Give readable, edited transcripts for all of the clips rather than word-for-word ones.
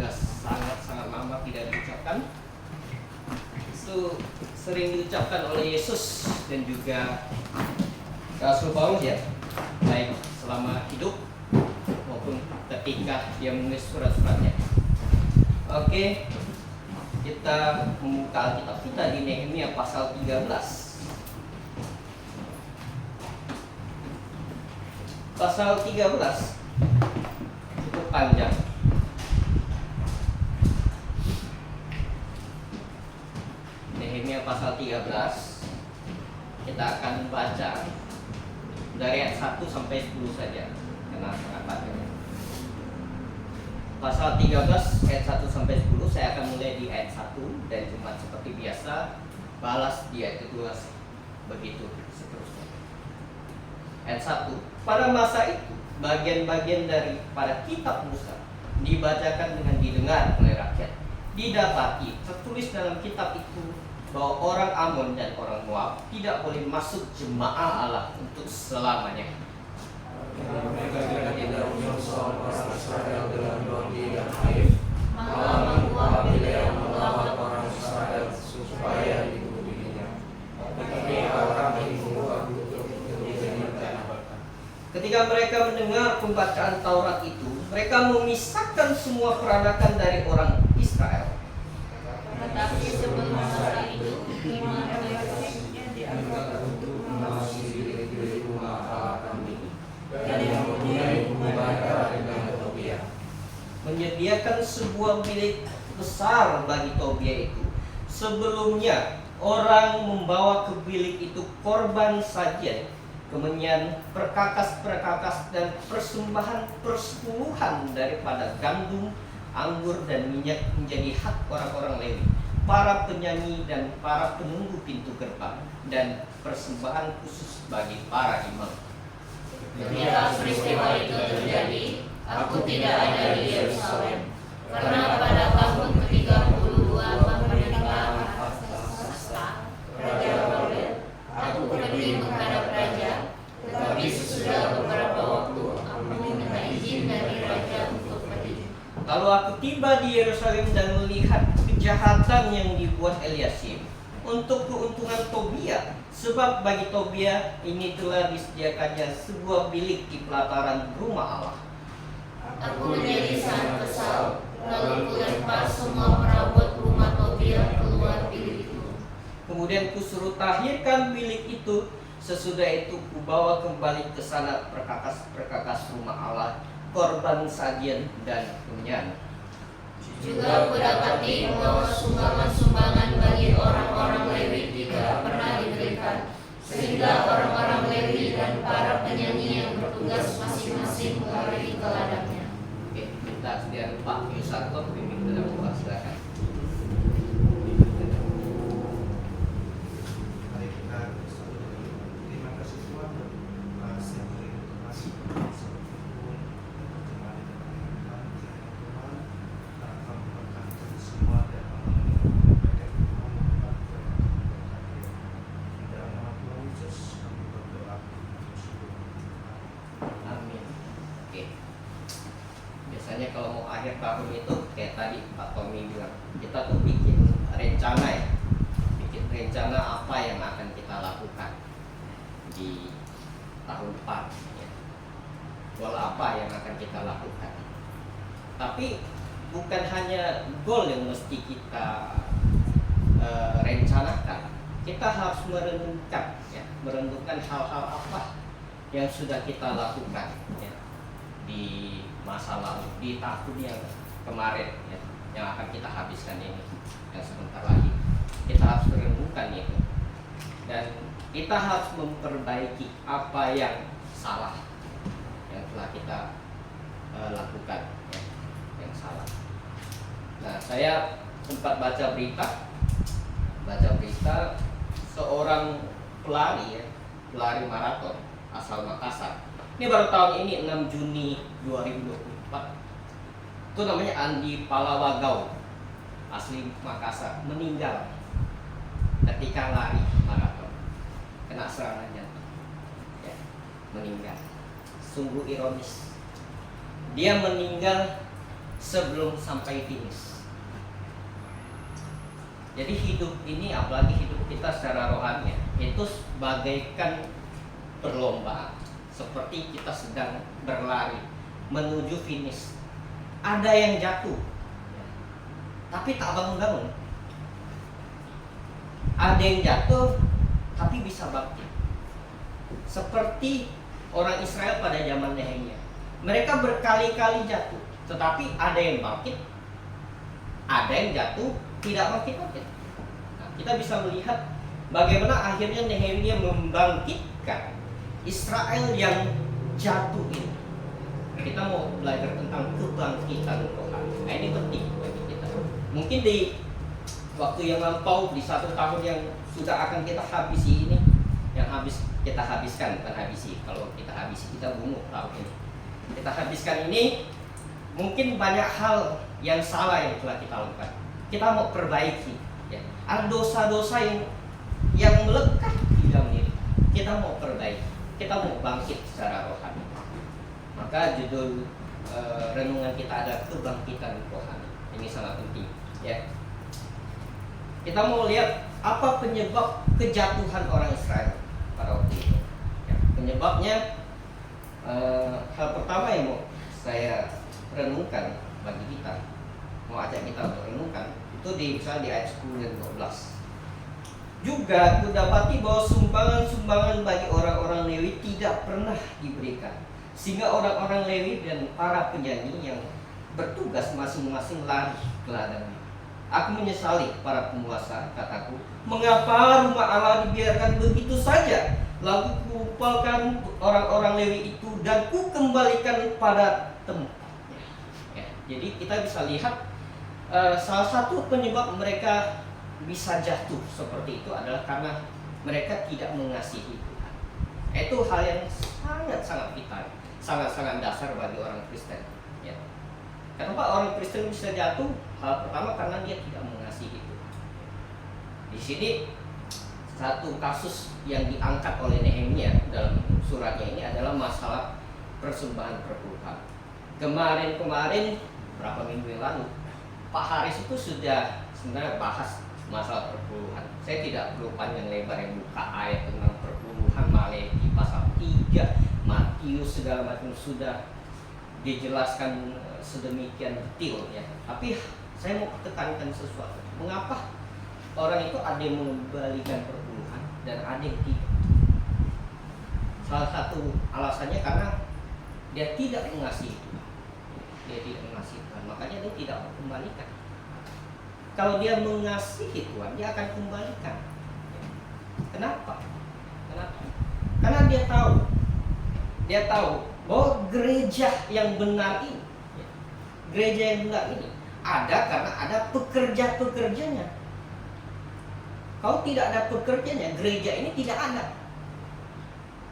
sudah sangat-sangat lama tidak diucapkan. Itu sering diucapkan oleh Yesus dan juga Rasul Paulus ya, baik selama hidup maupun ketika dia menulis surat-suratnya. Oke, kita membuka Alkitab kita di Nehemia pasal 13. Pasal 13 cukup panjang. Nehemia pasal 13 kita akan baca dari ayat 1 sampai 10 saja karena sangat panjang. Pasal 13 ayat 1 sampai 10 saya akan mulai di ayat 1 dan cuma seperti biasa balas di ayat kedua begitu seterusnya. Ayat 1. Pada masa itu bagian-bagian daripada kitab Musa dibacakan dengan didengar oleh rakyat. Didapati tertulis dalam kitab itu bahwa orang Amon dan orang Moab tidak boleh masuk jemaah Allah untuk selamanya. Mereka tidak menyusul orang Israel dengan roti dan air, malah membuat yang melawan orang Israel supaya dibunuhnya. Tetapi orang itu ketika mereka mendengar pembacaan Taurat itu, mereka memisahkan semua peranakan dari orang Israel. Tetapi sebelum masa itu, iman Eliasibnya diangkat untuk mengasihi diri rumah Allah kami, dan yang mempunyai hubungan dengan Tobia. Menyediakan sebuah bilik besar bagi Tobia itu. Sebelumnya, orang membawa ke bilik itu korban sajian, kemenyan, perkakas-perkakas dan persembahan persepuluhan daripada gandum, anggur dan minyak menjadi hak orang-orang Lewi, para penyanyi dan para penunggu pintu gerbang, dan persembahan khusus bagi para imam. Ketika peristiwa itu terjadi, aku tidak ada di Yerusalem, karena pada tahun ke-32 pemerintahan Artasasta, Raja Babel, aku pergi menghadap raja. Tetapi sesudah beberapa waktu, aku meminta izin dari raja untuk pergi. Lalu aku tiba di Yerusalem dan melihat kejahatan yang dibuat Eliasib untuk keuntungan Tobia, sebab bagi Tobia ini telah disediakannya sebuah bilik di pelataran rumah Allah. Aku menjadi sangat kesal, lalu kulempar semua perabot rumah Tobia keluar bilik itu. Kemudian kusuruh tahirkan bilik itu. Sesudah itu kubawa kembali ke sana perkakas-perkakas rumah Allah, korban sajian dan kemenyan. Juga kudapati bahwa sumbangan-sumbangan bagi orang-orang Lewi tidak pernah diberikan, sehingga orang-orang Lewi dan para penyanyi yang bertugas masing-masing lari ke ladangnya. Oke, minta sediaan Pak Yusanto bimbing dalam doa, silakan. Mari kita terima kasih Tuhan atas yang beri informasi semua dan Amin. Oke. Biasanya kalau mau akhir tahun itu kayak tadi Pak Tommy bilang, kita tuh bikin rencana ya, bikin rencana apa yang akan kita lakukan di tahun depan ya. Goal apa yang akan kita lakukan. Tapi bukan hanya goal yang mesti kita rencanakan. Kita harus merenungkan ya, merenungkan hal-hal apa yang sudah kita lakukan ya, di masa lalu, di tahun yang kemarin ya, yang akan kita habiskan ini, yang sebentar lagi kita harus merenungkan itu, dan kita harus memperbaiki apa yang salah yang telah kita lakukan ya, yang salah. Nah, saya sempat baca berita seorang pelari ya, pelari maraton asal Makassar. Ini baru tahun ini 6 Juni 2024. Itu namanya Andi Palawagau, asli Makassar, meninggal ketika lari maraton, kena serangan jantung ya, meninggal. Sungguh ironis, dia meninggal sebelum sampai finish. Jadi hidup ini, apalagi hidup kita secara rohani, itu bagaikan perlombaan, seperti kita sedang berlari menuju finish. Ada yang jatuh, tapi tak bangun-bangun. Ada yang jatuh, tapi bisa bangkit. Seperti orang Israel pada zaman Nehemia. Mereka berkali-kali jatuh, tetapi ada yang bangkit, ada yang jatuh, tidak bangkit-bangkit. Nah, kita bisa melihat bagaimana akhirnya Nehemia membangkitkan Israel yang jatuh ini. Kita mau belajar tentang kebangkitan rohani. Nah, ini penting bagi kita. Mungkin di waktu yang lampau, di 1 tahun yang sudah akan kita habisi ini, yang habis kita habiskan, bukan habisi. Kalau kita habisi, kita bunuh tahun ini. Kita habiskan ini, mungkin banyak hal yang salah yang telah kita lakukan. Kita mau perbaiki. Ya. Ada dosa-dosa yang melekat di dalam diri. Kita mau perbaiki. Kita mau bangkit secara rohani. Maka judul renungan kita ada kebangkitan rohani. Ini sangat penting. Ya. Kita mau lihat apa penyebab kejatuhan orang Israel pada waktu itu. Ya. Penyebabnya, hal pertama yang mau saya renungkan bagi kita, mau ajak kita untuk renungkan, itu misalnya di ayat 10 dan 12. Juga kudapati bahwa sumbangan-sumbangan bagi orang-orang Lewi tidak pernah diberikan, sehingga orang-orang Lewi dan para penyanyi yang bertugas masing-masing lari ke ladang. Aku menyesali para penguasa, kataku, mengapa rumah Allah dibiarkan begitu saja? Lalu kukumpulkan orang-orang Lewi itu dan kukembalikan pada tempatnya. Ya, jadi kita bisa lihat salah satu penyebab mereka bisa jatuh seperti itu adalah karena mereka tidak mengasihi Tuhan. Itu hal yang sangat-sangat vital, sangat-sangat dasar bagi orang Kristen. Ya. Kenapa orang Kristen bisa jatuh? Hal pertama karena dia tidak mengasihi Tuhan. Di sini satu kasus yang diangkat oleh Nehemia dalam suratnya ini adalah masalah persembahan perpuluhan. Kemarin berapa minggu yang lalu, Pak Haris itu sudah sebenarnya bahas masalah perpuluhan. Saya tidak perlu panjang lebar yang buka ayat tentang perpuluhan, Maleakhi pasal 3, Matius segala macam sudah dijelaskan sedemikian detail ya. Tapi saya mau tekankan sesuatu. Mengapa orang itu ada yang mengembalikan perpuluhan dan ada yang tidak? Salah satu alasannya karena dia tidak mengasihi Tuhan. Dia tidak mengasihi Tuhan, makanya dia tidak mengembalikan. Kalau dia mengasihi Tuhan, dia akan kembalikan. Kenapa? Karena dia tahu bahwa gereja yang benar ini, ada karena ada pekerja-pekerjanya. Kalau tidak ada pekerjanya, gereja ini tidak ada.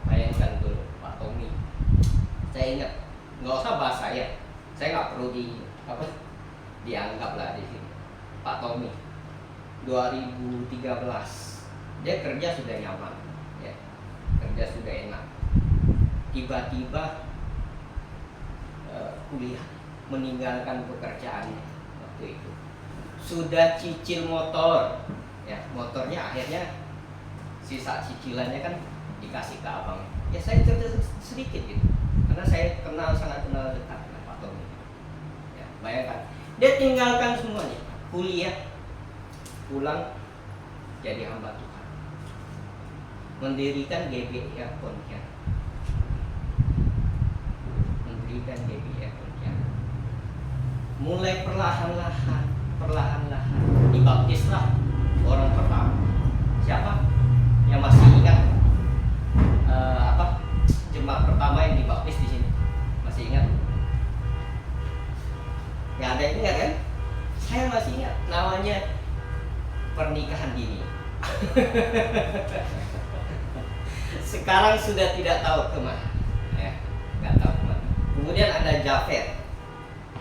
Bayangkan dulu Pak Tommy. Saya ingat, nggak usah bahas saya nggak perlu dianggap lah di sini. Pak Tommy 2013 dia kerja sudah nyaman ya, kerja sudah enak, tiba-tiba kuliah, meninggalkan pekerjaannya waktu itu. Sudah cicil motor ya, motornya akhirnya sisa cicilannya kan dikasih ke abang ya. Saya cerita sedikit gitu karena saya sangat kenal dekat dengan Pak Tommy ya. Bayangkan dia tinggalkan semuanya, kuliah, pulang jadi hamba Tuhan, mendirikan GBI Pontianak, mulai perlahan-lahan dibaptislah orang pertama. Siapa yang masih ingat jemaat pertama yang dibaptis di sini? Masih ingat? Nggak ada yang ingat kan? Saya masih ingat, namanya pernikahan dini. Sekarang sudah tidak tahu kemana ya, nggak tahu kemana. Kemudian ada Jafet,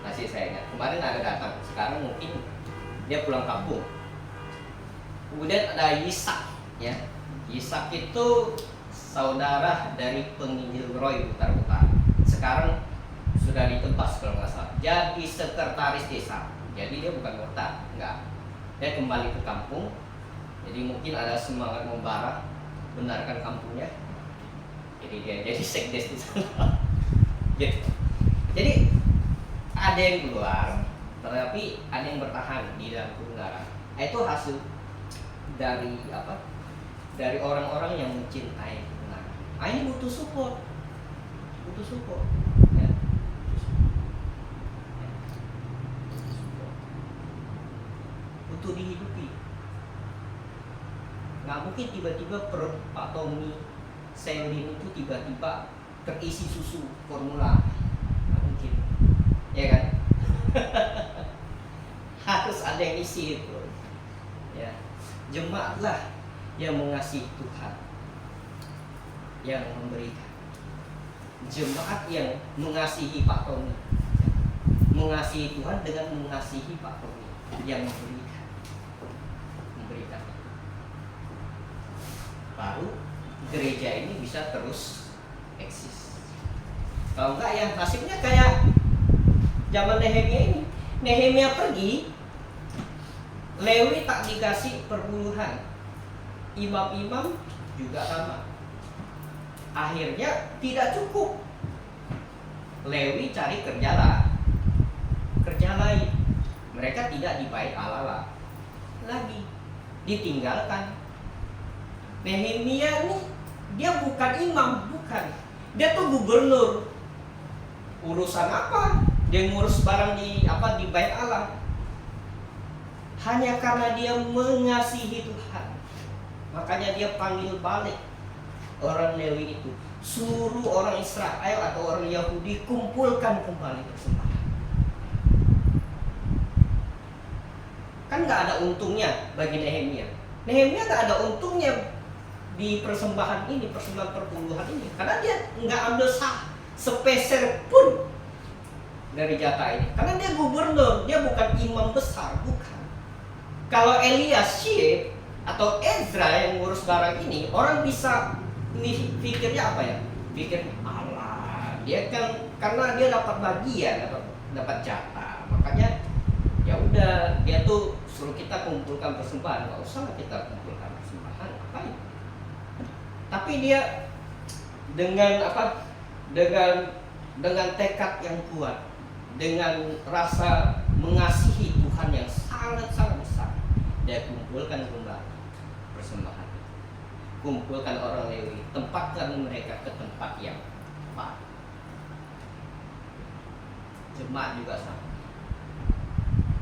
masih saya ingat, kemarin ada datang, sekarang mungkin dia pulang kampung. Kemudian ada Yisak ya, Yisak itu saudara dari penginjil Roy Utara. Sekarang sudah ditebas kalau nggak salah, jadi sekretaris desa. Jadi dia bukan murtad, enggak. Dia kembali ke kampung. Jadi mungkin ada semangat membara, benarkan kampungnya. Jadi dia jadi sekdes di sana. Gitu. Jadi ada yang keluar, tetapi ada yang bertahan di dalam kebenaran. Itu hasil dari apa? Dari orang-orang yang mencintai kebenaran. Ini butuh support, ya. Butuh dihidupi. Nggak mungkin tiba-tiba perut Pak Tommy Selin itu tiba-tiba terisi susu formula. Nggak mungkin, ya kan? Harus ada yang isi itu, ya. Jemaatlah yang mengasihi Tuhan, yang memberikan. Jemaat yang mengasihi Pak Tommy, mengasihi Tuhan dengan mengasihi Pak Tommy, yang memberikan. Baru gereja ini bisa terus eksis. Kalau enggak ya nasibnya kayak zaman Nehemia ini. Nehemia pergi, Lewi tak dikasih perpuluhan, imam-imam juga sama. Akhirnya tidak cukup. Lewi cari kerja lain. Mereka tidak dibayar Allah lagi, ditinggalkan. Nehemia ini dia bukan imam, bukan. Dia tuh gubernur. Urusan apa? Dia ngurus barang di bait Allah. Hanya karena dia mengasihi Tuhan, makanya dia panggil balik orang Lewi itu, suruh orang Israel atau orang Yahudi kumpulkan kembali persembahan. Kan nggak ada untungnya bagi Nehemia. Nehemia nggak ada untungnya di persembahan ini, persembahan perpuluhan ini, karena dia nggak ambil sepeser pun dari jatah ini, karena dia gubernur, dia bukan imam besar, bukan. Kalau Eliasyib atau Ezra yang ngurus barang ini, orang bisa pikirnya apa ya? Pikirnya Allah, dia kan karena dia dapat bagian, dapat jatah, makanya ya udah dia tuh suruh kita kumpulkan persembahan, nggak usah kita kumpulkan persembahan, ngapain? Tapi dia dengan dengan tekad yang kuat, dengan rasa mengasihi Tuhan yang sangat-sangat besar, dia kumpulkan kembali persembahan. Kumpulkan orang Lewi, tempatkan mereka ke tempat yang tepat. Jemaat juga sama.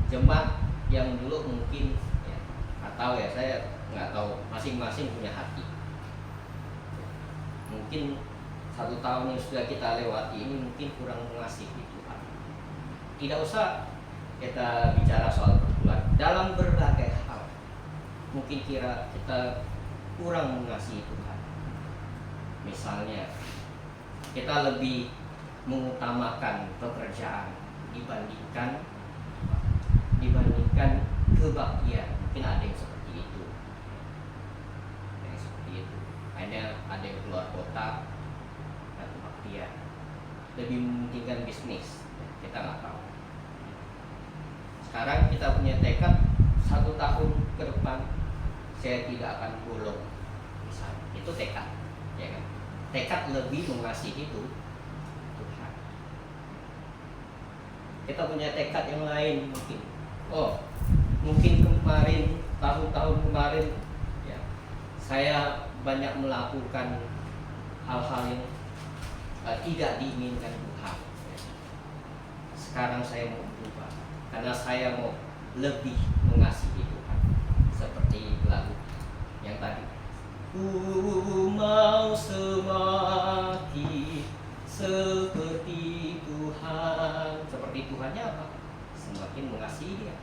Jemaat yang dulu mungkin ya, saya nggak tahu, masing-masing punya hati. Mungkin 1 tahun yang sudah kita lewati ini mungkin kurang mengasihi Tuhan. Tidak usah kita bicara soal perpuluhan, dalam berbagai hal mungkin kita kurang mengasihi Tuhan. Misalnya kita lebih mengutamakan pekerjaan dibandingkan kebaktian. Mungkin ada yang seperti itu. Ada yang keluar kota dan kebaktian. Lebih mementingkan bisnis. Kita nggak tahu. Sekarang kita punya tekad 1 tahun ke depan saya tidak akan bolong. Misalnya, itu tekad, ya kan? Tekad lebih mengasihi itu Tuhan. Kita punya tekad yang lain mungkin. Mungkin kemarin, tahun-tahun kemarin, ya, saya banyak melakukan hal-hal yang tidak diinginkan Tuhan. Sekarang saya mau berubah, karena saya mau lebih mengasihi Tuhan. Seperti lagu yang tadi, ku mau semakin seperti Tuhan. Seperti Tuhannya apa? Semakin mengasihi Dia.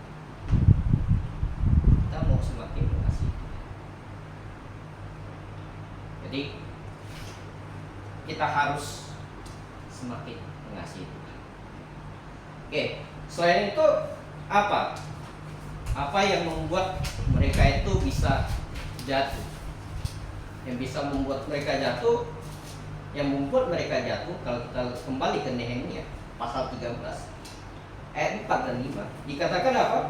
Kita mau semakin mengasihi Tuhan. Jadi kita harus semakin mengasihi Tuhan. Oke, selain itu apa? Apa yang membuat mereka itu bisa jatuh? Yang bisa membuat mereka jatuh, kalau kita kembali ke Nehemia, pasal 13 ayat 4 dan 5 dikatakan apa?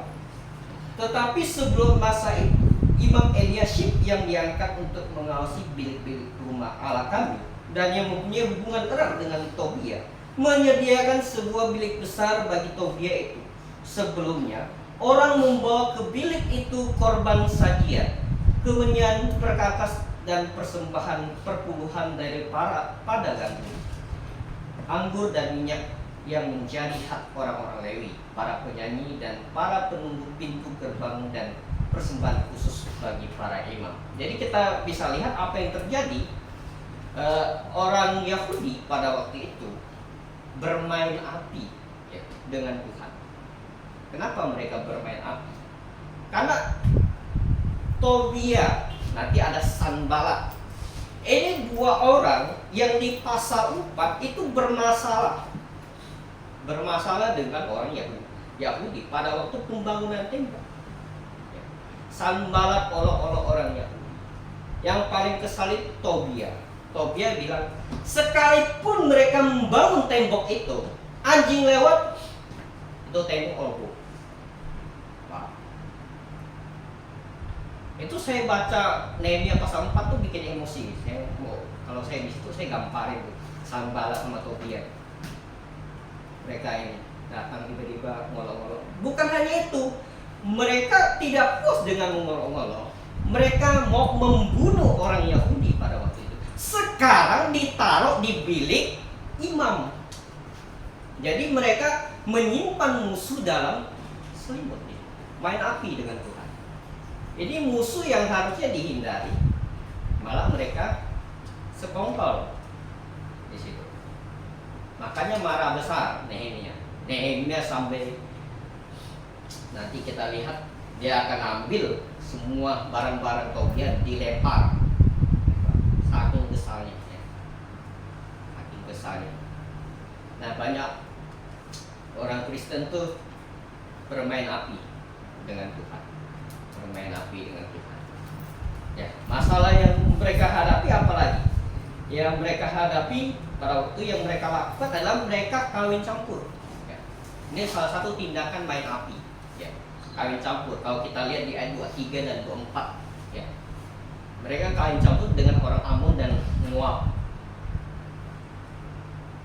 Tetapi sebelum masa itu, Imam Eliashib yang diangkat untuk mengawasi bilik-bilik rumah Allah kami dan yang mempunyai hubungan erat dengan Tobia menyediakan sebuah bilik besar bagi Tobia itu. Sebelumnya, orang membawa ke bilik itu korban sajian, kemenyan, perkakas, dan persembahan perpuluhan dari pada gandum, anggur dan minyak yang menjadi hak orang-orang Lewi, para penyanyi dan para penunggu pintu gerbang dan persembahan khusus bagi para imam. Jadi kita bisa lihat apa yang terjadi. Orang Yahudi pada waktu itu bermain api ya, dengan Tuhan. Kenapa mereka bermain api? Karena Tobia, nanti ada Sanbalat. Ini dua orang yang di pasal 4 itu bermasalah dengan orang Yahudi pada waktu pembangunan tembok. Sanbalat olok-olok orang Yahudi. Yang paling kesalit Tobia. Tobia bilang, sekalipun mereka membangun tembok itu, anjing lewat, itu tembok roboh. Itu saya baca Nehemia pasal 4 tuh bikin emosi. Kalau saya di situ saya gamparin tuh Sanbalat sama Tobia. Mereka ini datang tiba-tiba ngolok-ngolok. Bukan hanya itu, mereka tidak puas dengan mengolok-ngolok. Mereka mau membunuh orang Yahudi pada waktu itu. Sekarang ditaruh di bilik imam. Jadi mereka menyimpan musuh dalam selimut. Main api dengan Tuhan. Ini musuh yang harusnya dihindari. Malah mereka sekongkol di situ. Makanya marah besar Nehemia. Nehemia sampai nanti kita lihat dia akan ambil semua barang-barang Tobia dilempar. Saking kesalnya. Saking kesalnya. Nah, banyak orang Kristen tuh bermain api dengan Tuhan. Bermain api dengan Tuhan. Ya, masalah yang mereka hadapi apa lagi? Yang mereka hadapi pada waktu yang mereka lakukan adalah mereka kawin campur. Ya. Ini salah satu tindakan main api. Ya. Kawin campur. Kalau kita lihat di ayat 23 dan 24, ya. Mereka kawin campur dengan orang Ammon dan Moab.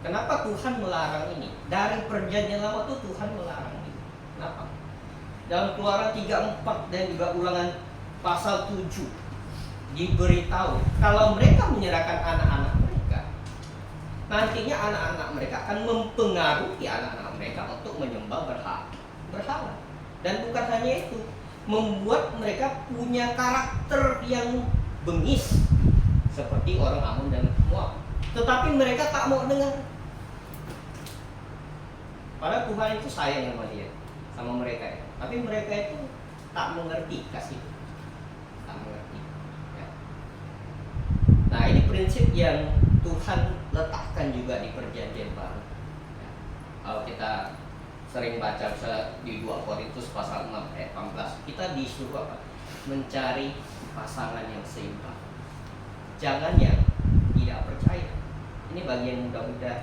Kenapa Tuhan melarang ini? Dari perjanjian lama tuh Tuhan melarang ini. Kenapa? Dalam Keluaran 3:4 dan juga Ulangan pasal 7 diberitahu kalau mereka menyerahkan anak-anak mereka, nantinya anak-anak mereka akan mempengaruhi anak-anak mereka untuk menyembah berhala. Dan bukan hanya itu, membuat mereka punya karakter yang bengis seperti orang Ammon dan Moab. Tetapi mereka tak mau dengar. Padahal Tuhan itu sayang sama dia, sama mereka ya. Tapi mereka itu tak mengerti kasih, tak mengerti. Ya. Nah, ini prinsip yang Tuhan letakkan juga di perjanjian baru. Ya. Kalau kita sering baca misalnya di 2 Korintus pasal 6 ayat 18, kita disuruh apa? Mencari pasangan yang seimbang. Jangan yang tidak percaya. Ini bagian muda-muda,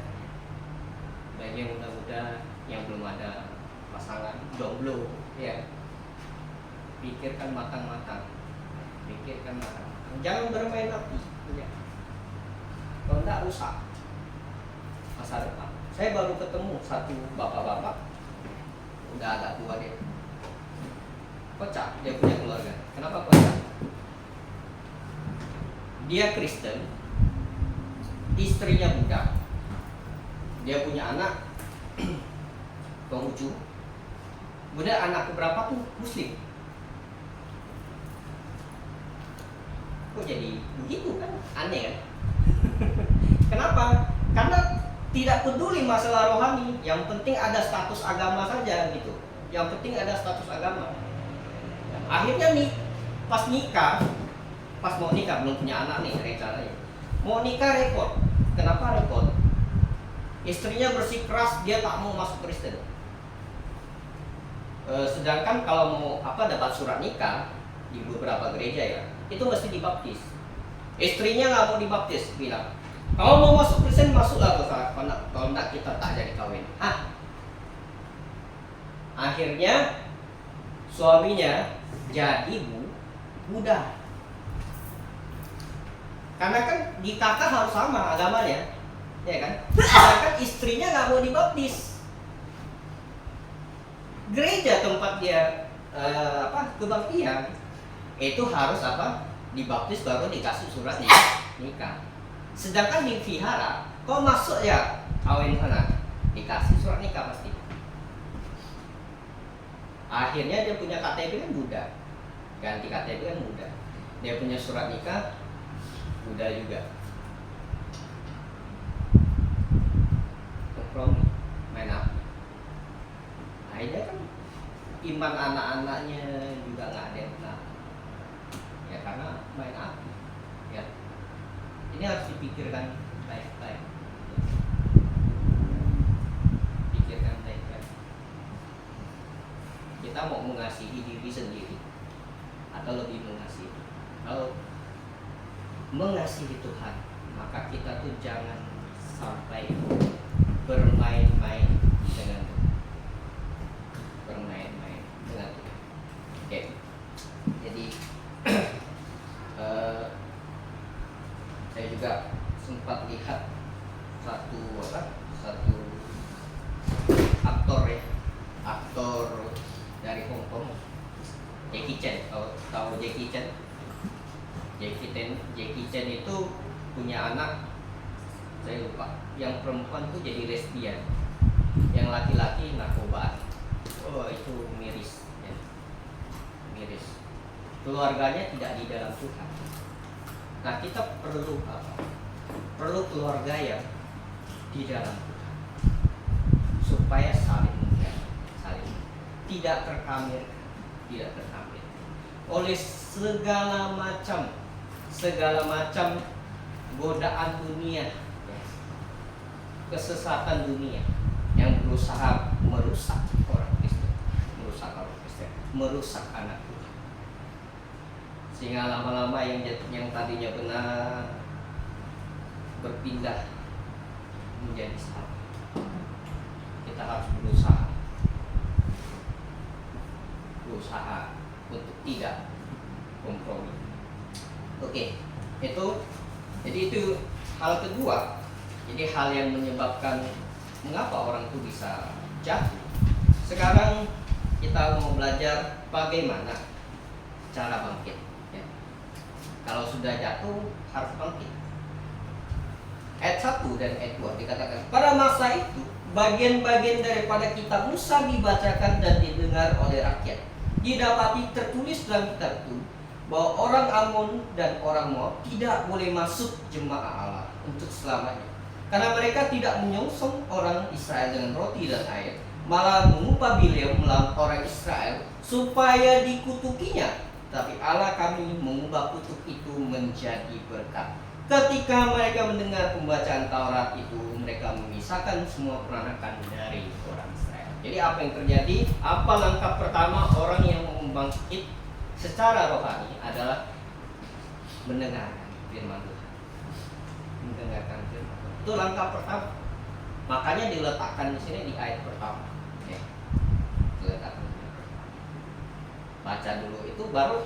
yang belum ada pasangan, jomblo, ya. Pikirkan matang-matang. Jangan bermain api, ya. Kalau enggak rusak masa depan. Saya baru ketemu satu bapak-bapak, udah agak tua dia. Kocak dia punya keluarga. Kenapa kocak? Dia Kristen, istrinya budak, dia punya anak Konghucu. Kemudian anak keberapa tuh Muslim. Kok jadi begitu kan? Aneh kan? Kenapa? Karena tidak peduli masalah rohani. Yang penting ada status agama saja gitu. Yang penting ada status agama. Akhirnya nih, pas mau nikah belum punya anak nih rencananya. Mau nikah repot. Kenapa repot? Istrinya bersikeras dia tak mau masuk Kristen. Sedangkan kalau mau dapat surat nikah di beberapa gereja ya, itu mesti dibaptis. Istrinya nggak mau dibaptis, bilang Kalau mau masuk Kristen masuklah tuh, kalau enggak kita tak jadi kawin. Akhirnya suaminya jadi Buddha. Karena kan di kakak harus sama agamanya, ya kan? Sedangkan istrinya nggak mau dibaptis. Gereja tempat dia kebaktian itu harus dibaptis baru dikasih surat nikah. Sedangkan di vihara, kau masuk ya kawin sana, dikasih surat nikah pasti. Akhirnya dia punya KTP kan Buddha, ganti KTP kan Buddha. Dia punya surat nikah Buddha juga. Kompromi, main api. Akhirnya kan iman anak-anaknya juga nggak ada yang benar. Ya karena main api. Ya, ini harus dipikirkan baik-baik. Pikirkan baik-baik. Kita mau mengasihi diri sendiri atau lebih mengasihi. Kalau mengasihi Tuhan, maka kita tuh jangan sampai bermain-main dengan Tuhan. Bermain-main dengan Tuhan. Oke. Jadi saya juga sempat lihat satu aktor dari Hong Kong, Jackie Chan. Tahu Jackie Chan? Jackie Chan itu punya anak, saya lupa. Yang perempuan tuh jadi lesbian, yang laki-laki narkoba. Oh itu miris, ya. Miris. Keluarganya tidak di dalam Tuhan. Nah kita perlu Perlu keluarga yang di dalam Tuhan, supaya saling menjaga, tidak terkamir oleh segala macam godaan dunia, kesesatan dunia yang berusaha merusak orang Kristen, merusak anak Tuhan, sehingga lama-lama yang tadinya benar berpindah menjadi salah. Kita harus berusaha untuk tidak kompromi. Oke, itu hal kedua. Jadi hal yang menyebabkan mengapa orang itu bisa jatuh. Sekarang kita mau belajar bagaimana cara bangkit. Ya. Kalau sudah jatuh harus bangkit. Ayat 1 dan ayat 2 dikatakan, pada masa itu bagian-bagian daripada kitab Musa dibacakan dan didengar oleh rakyat. Didapati tertulis dalam kitab itu bahwa orang Ammon dan orang Moab tidak boleh masuk jemaah Allah untuk selamanya, karena mereka tidak menyongsong orang Israel dengan roti dan air, malah mengupah Bileam melawan orang Israel supaya dikutukinya. Tapi Allah kami mengubah kutuk itu menjadi berkat. Ketika mereka mendengar pembacaan Taurat itu, mereka memisahkan semua peranakan dari orang Israel. Jadi apa yang terjadi? Apa langkah pertama orang yang mau bangkit secara rohani adalah mendengarkan firman Tuhan. Mendengarkan firman Tuhan. Itu langkah pertama. Makanya diletakkan di sini di ayat pertama. Ya. Diletakkan di ayat pertama. Baca dulu itu, baru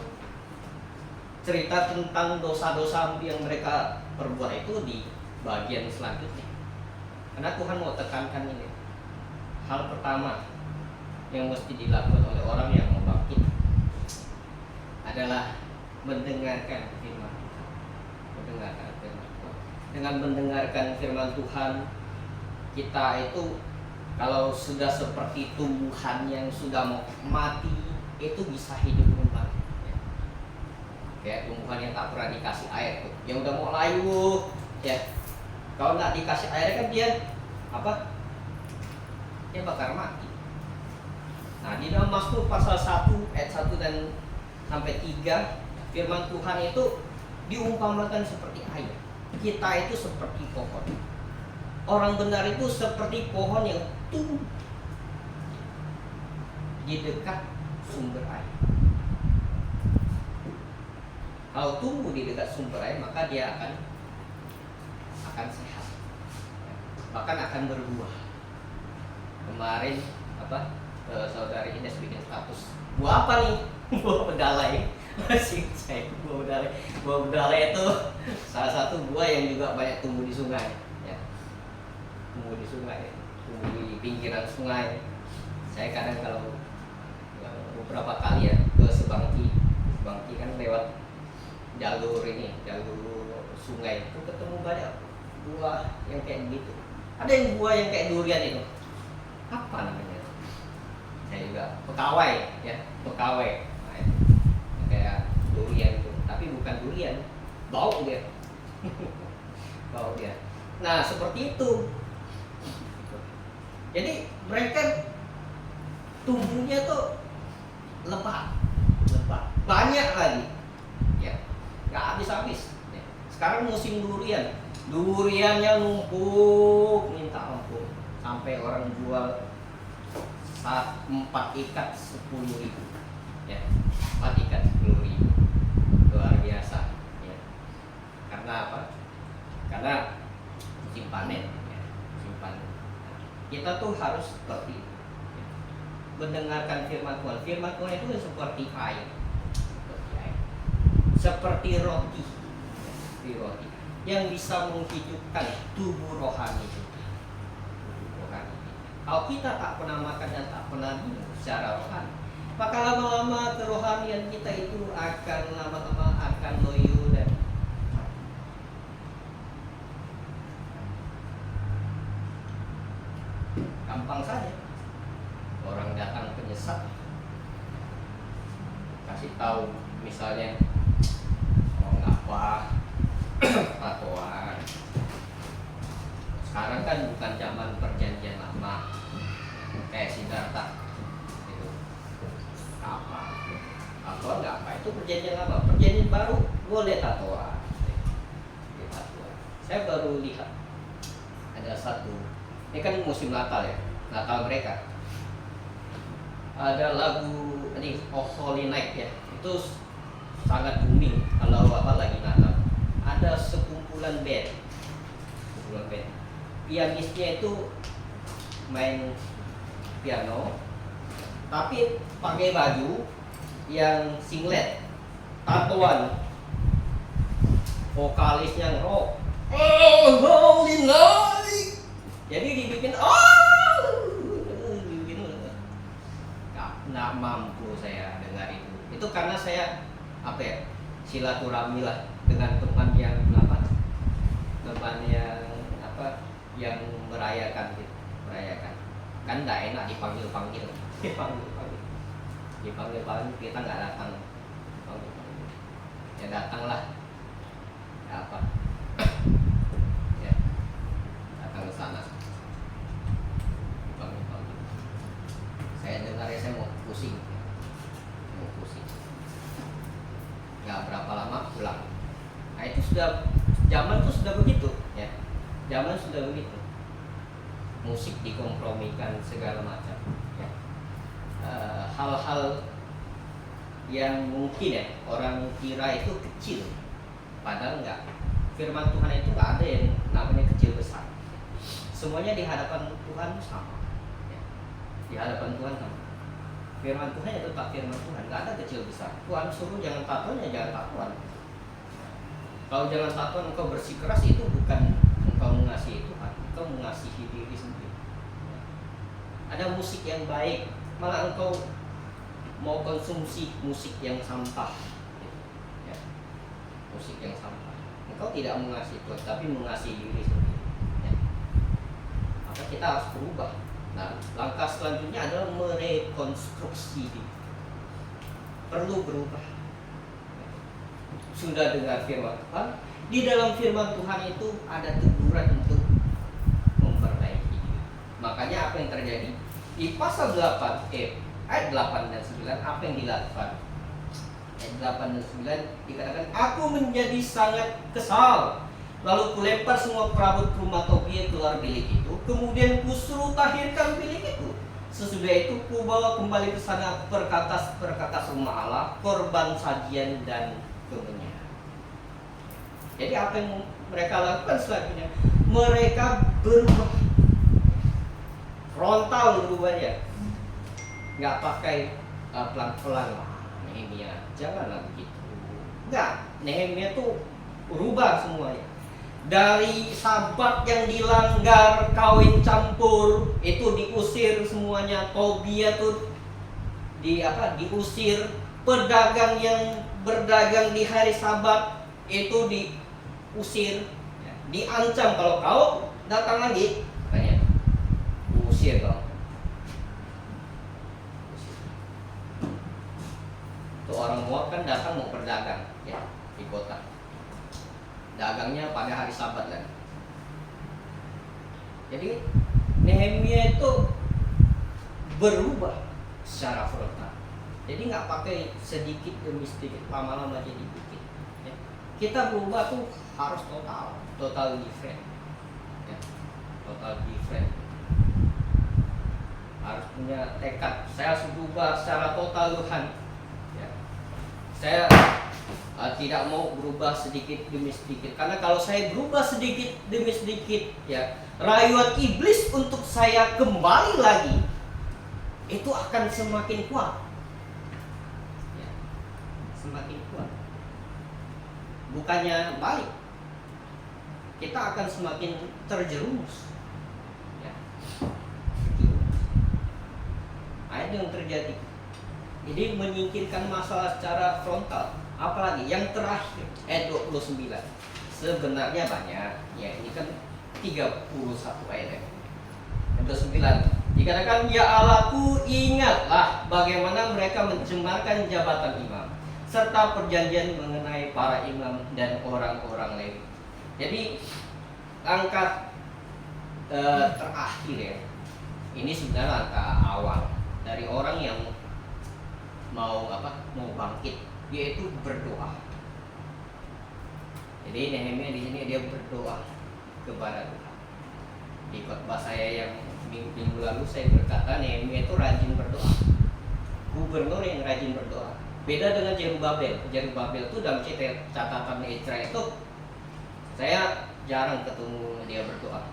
cerita tentang dosa-dosa yang mereka perbuat itu di bagian selanjutnya. Karena Tuhan mau tekankan ini. Hal pertama yang mesti dilakukan oleh orang yang mau bangkit adalah mendengarkan firman Tuhan. Mendengarkan firman Tuhan. Dengan mendengarkan firman Tuhan, kita itu kalau sudah seperti tumbuhan yang sudah mau mati, itu bisa hidup kembali. Kayak tumbuhan yang tak pernah dikasih air tuh, yang udah mau layu, ya. Kalau nggak dikasih air kan dia dia bakal mati. Nah, di dalam Mazmur pasal 1 ayat 1 dan sampai 3, firman Tuhan itu diumpamakan seperti air. Kita itu seperti pohon. Orang benar itu seperti pohon yang tumbuh di dekat sumber air. Kalau tumbuh di dekat sumber air, maka dia akan akan sehat, bahkan akan berbuah. Kemarin saudari Ines bikin status, buah apa nih? Buah bedalai. Masih saya buah bedalai itu salah satu buah yang juga banyak tumbuh di sungai, ya. Tumbuh di sungai, tumbuh di pinggiran sungai. Saya kadang kalau beberapa kali ya ke Sebangki kan lewat jalur sungai itu ketemu banyak buah yang kayak gitu. Ada yang buah yang kayak durian itu, apa namanya? Saya juga pekawai. Nah, itu kayak durian itu, tapi bukan durian, bau dia. Bau dia. Nah, seperti itu. Jadi mereka tumbuhnya tuh lebat, banyak lagi, ya, nggak habis-habis. Ya. Sekarang musim duriannya numpuk minta ampun, sampai orang jual 4 ikat 10.000, ya, 4 ikat 10.000, luar biasa, ya. Karena apa? Karena musim panen, ya, musim panen. Nah, kita tuh harus seperti itu. Mendengarkan firman Tuhan. Firman Tuhan itu seperti air, seperti roti yang bisa menghidupkan tubuh rohani kita. Kalau kita tak pernah makan dan tak pernah minum secara rohani, maka lama-lama kerohanian kita itu akan loyo dan gampang saja. Orang datang penyesat, kasih tahu misalnya ngapa tatoan. Sekarang kan bukan zaman perjanjian lama kayak Siddhartha itu apa nggak apa itu perjanjian lama. Perjanjian baru boleh tatoan. Saya baru lihat ada satu, ini kan musim Natal ya, Natal mereka. Ada lagu ini Holy Night ya, itu sangat booming kalau lagi Natal. Ada sekumpulan band, pianisnya itu main piano, tapi pakai baju yang singlet, tatoan, vokalisnya rock. Holy Night, jadi dibikin nggak mampu saya dengar itu. Itu karena saya silaturahmi lah dengan teman yang yang merayakan kan nggak enak dipanggil kita nggak datang, ya datanglah ya datang ke sana. Saya dengar saya mau pusing, nggak berapa lama pulang. Nah itu zaman tuh sudah begitu, ya, zaman sudah begitu. Musik dikompromikan segala macam, ya. Hal-hal yang mungkin ya orang kira itu kecil, padahal enggak. Firman Tuhan itu nggak ada yang namanya kecil besar. Semuanya di hadapan Tuhan sama. Di hadapan Tuhan sama. Firman Tuhan itu tetap firman Tuhan, nggak ada kecil besar. Tuhan suruh jangan tatoan, ya jangan tatoan. Kalau jangan tatoan engkau bersikeras, itu bukan engkau mengasihi Tuhan, engkau mengasihi diri sendiri. Ada musik yang baik, malah engkau mau konsumsi musik yang sampah, ya. Musik yang sampah. Engkau tidak mengasihi Tuhan, tapi mengasihi diri sendiri, ya. Maka kita harus berubah. Nah, langkah selanjutnya adalah merekonstruksi diri. Perlu berubah. Sudah dengar firman Tuhan, di dalam firman Tuhan itu ada teguran untuk memperbaiki diri. Makanya apa yang terjadi? Di pasal 8 ayat 8 dan 9 apa yang dilakukan? Ayat 8 dan 9 dikatakan, aku menjadi sangat kesal. Lalu kulempar semua perabot rumah Tobia keluar bilik itu. Kemudian kusuruh tahirkan bilik itu. Sesudah itu kubawa kembali ke sana perkatas rumah Allah, korban sajian dan kemenyan. Jadi apa yang mereka lakukan selanjutnya? Mereka berubah, frontal berubahnya, nggak pakai pelan-pelan lah. Nehemia, janganlah begitu. Nggak, Nehemia tuh berubah semuanya. Dari Sabat yang dilanggar, kawin campur itu diusir semuanya. Tobia tuh diusir. Pedagang yang berdagang di hari Sabat itu diusir, diancam kalau kau datang lagi, katanya, usir kau. Tuh orang Moab kan datang mau berdagang ya di kota. Dagangnya pada hari Sabat kan. Jadi Nehemia itu berubah secara frontal. Jadi nggak pakai sedikit demi sedikit, lama-lama jadi bukit. Ya. Kita berubah tuh harus total different. Ya. Total different. Harus punya tekad. Saya harus berubah secara total Tuhan. Ya. Saya tidak mau berubah sedikit demi sedikit, karena kalau saya berubah sedikit demi sedikit, ya rayuan iblis untuk saya kembali lagi itu akan semakin kuat, ya, semakin kuat. Bukannya balik, kita akan semakin terjerumus, ya. Nah, itu yang terjadi. Jadi menyingkirkan masalah secara frontal. Apalagi yang terakhir ayat 29. Sebenarnya banyak. Ya, ini kan 31 ayat. Ayat 29. Dikatakan, ya Allahku, ingatlah bagaimana mereka mencemarkan jabatan imam serta perjanjian mengenai para imam dan orang-orang Lewi. Jadi langkah terakhir ya. Ini sebenarnya langkah awal dari orang yang mau bangkit, yaitu berdoa. Jadi Nehemia di sini dia berdoa kepada Tuhan. Di khotbah saya yang minggu lalu saya berkata Nehemia itu rajin berdoa. Gubernur yang rajin berdoa. Beda dengan Zerubabel. Zerubabel itu dalam catatan Ezra itu saya jarang ketemu dia berdoa.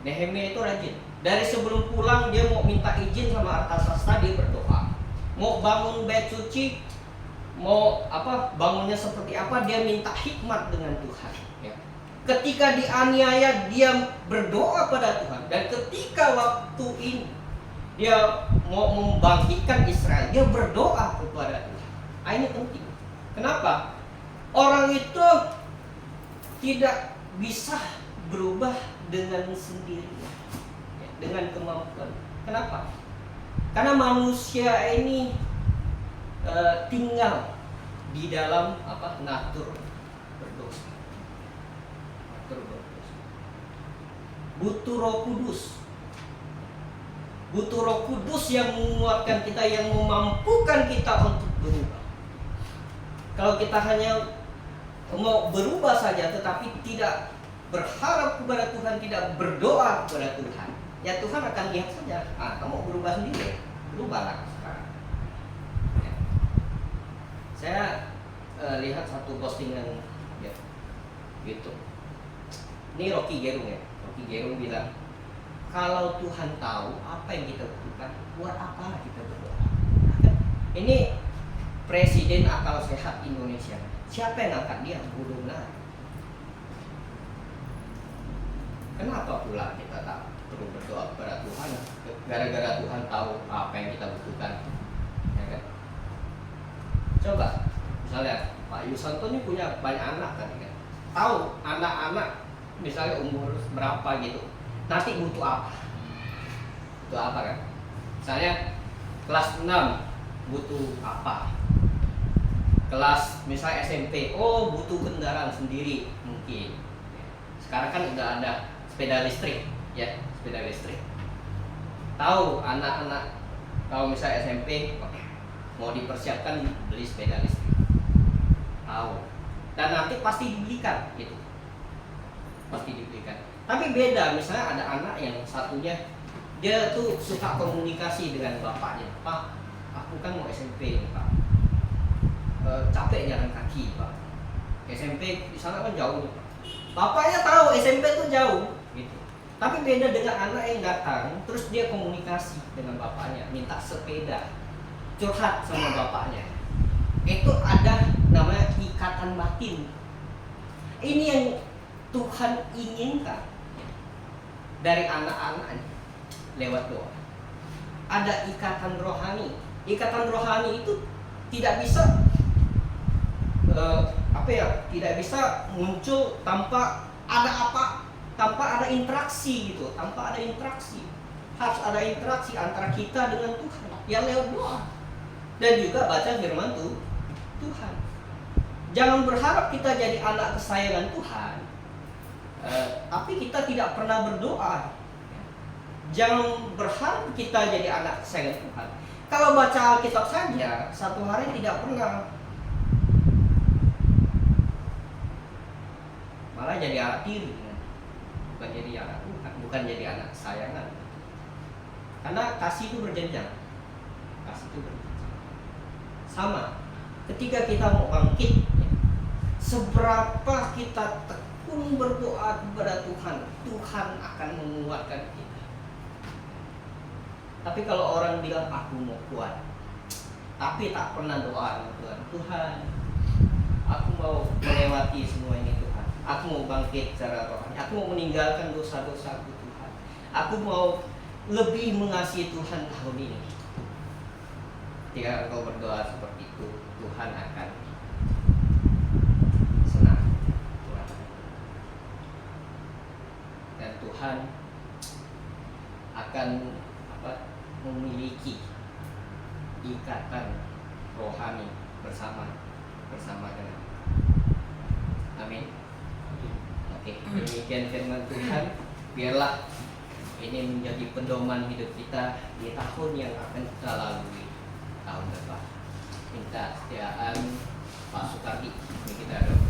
Nehemia itu rajin. Dari sebelum pulang dia mau minta izin sama Artasasta, dia berdoa. Mau bangun bait suci, mau bangunnya seperti apa, dia minta hikmat dengan Tuhan, ya. Ketika dianiaya dia berdoa pada Tuhan, dan ketika waktu ini dia mau membangkitkan Israel, dia berdoa kepada Tuhan. Nah, ini penting. Kenapa? Orang itu tidak bisa berubah dengan sendirinya, ya, dengan kemampuan. Kenapa? Karena manusia ini tinggal di dalam natur berdosa. Butuh Roh Kudus. Butuh Roh Kudus yang menguatkan kita, yang memampukan kita untuk berubah. Kalau kita hanya mau berubah saja tetapi tidak berharap kepada Tuhan, tidak berdoa kepada Tuhan, ya Tuhan akan lihat saja, kamu berubah sendiri, berubahlah sekarang. Ya. Saya lihat satu postingan ya, gitu. Ini Rocky Gerung ya. Rocky Gerung bilang, kalau Tuhan tahu apa yang kita butuhkan, buat apa kita berdoa? Ini Presiden akal sehat Indonesia. Siapa yang angkat dia? Bodoh benar. Kenapa pula kita tak perlu berdoa kepada Tuhan? Gara-gara Tuhan tahu apa yang kita butuhkan, ya kan? Coba, misalnya Pak Yusanto ini punya banyak anak kan? Tahu anak-anak misalnya umur berapa gitu, nanti butuh apa? Butuh apa kan? Misalnya kelas 6 butuh apa? Kelas misalnya SMP, butuh kendaraan sendiri mungkin. Sekarang kan udah ada sepeda listrik, ya, sepeda listrik. Tahu anak-anak kalau misalnya SMP mau dipersiapkan beli sepeda listrik. Tahu. Dan nanti pasti dibelikan gitu. Pasti dibelikan. Tapi beda, misalnya ada anak yang satunya dia tuh suka komunikasi dengan bapaknya. Pak, aku kan mau SMP nih, Pak. Capek jalan kaki, Pak. SMP di sana kan jauh nih, Pak. Bapaknya tahu SMP tuh jauh gitu. Tapi beda dengan anak yang datang terus dia komunikasi dengan bapaknya, minta sepeda, curhat sama bapaknya. Itu ada namanya ikatan batin. Ini yang Tuhan inginkan dari anak-anaknya lewat doa. Ada ikatan rohani. Ikatan rohani itu tidak bisa tidak bisa muncul tanpa ada interaksi gitu, tanpa ada interaksi. Harus ada interaksi antara kita dengan Tuhan yang lewat doa dan juga baca firman Tuhan. Jangan berharap kita jadi anak kesayangan Tuhan, tapi kita tidak pernah berdoa. Jangan berharap kita jadi anak kesayangan Tuhan. Kalau baca Alkitab saja satu hari tidak pernah, malah jadi anak tiri, bukan jadi anak Tuhan, bukan jadi anak kesayangan. Karena kasih itu berjenjang, sama. Ketika kita mau bangkit, seberapa kita tekun berdoa kepada Tuhan, Tuhan akan menguatkan kita. Tapi kalau orang bilang aku mau kuat, tapi tak pernah doa dengan Tuhan, aku mau melewati semua ini Tuhan, aku mau bangkit secara rohani, aku mau meninggalkan dosa-dosaku Tuhan, aku mau lebih mengasihi Tuhan tahun ini. Ketika engkau berdoa seperti itu, Tuhan akan senang, dan Tuhan akan memiliki ikatan rohani bersama dengan. Amin. Oke, demikian firman Tuhan. Biarlah ini menjadi pedoman hidup kita di tahun yang akan kita lalui tahun depan. Minta kesetiaan Pak Sukardi, ini kita doa.